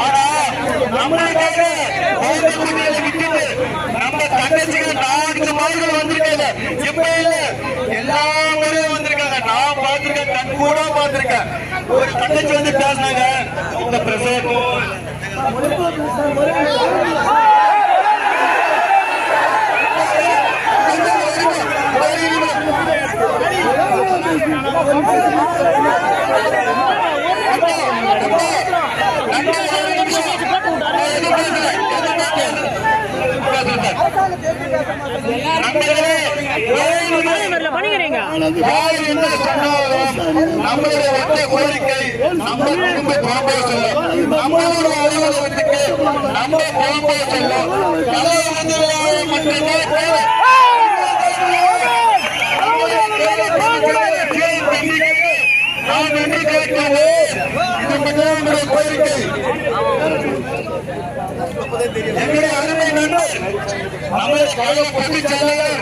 ஆனா நம்மளுக்காக நம்ம தங்கச்சிகள் 4 மாதங்கள் வந்திருக்காங்க. இப்ப இல்ல, எல்லா முறையும் வந்திருக்காங்க. நான் பார்த்திருக்கேன், கண் கூட பார்த்திருக்கேன். ஒரு தங்கச்சி வந்து பேசினாங்க, உங்க பிரசவம் நம்மளுடைய ஒற்ற கோரிக்கை நம்ம குடும்ப குழந்தை செல்லும், நம்மளோட அலுவலகத்துக்கு நம்ம குழந்தை செல்லும். மட்டுமே நான் என்று கேட்கிறது. இது முதல்வருடைய கோரிக்கை. எங்களுடைய அருமை நண்பர் நமது கழக பொதுச் செயலாளர்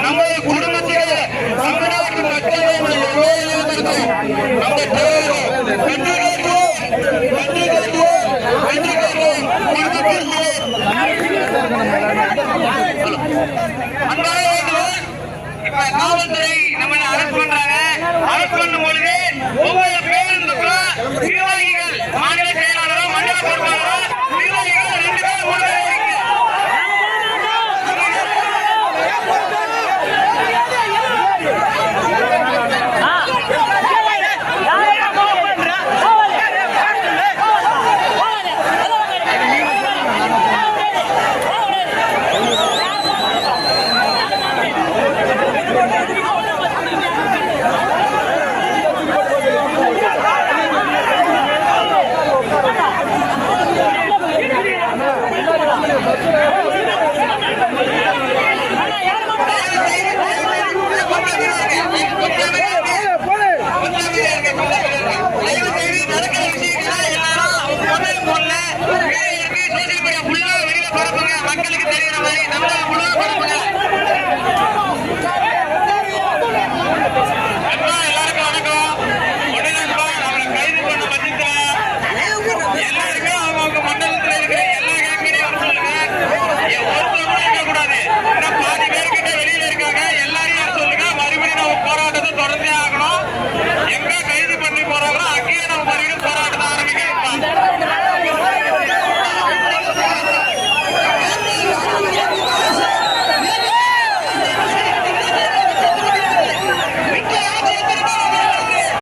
நமது குடும்பத்திலே தமிழ்நாட்டு மக்களை நம்ம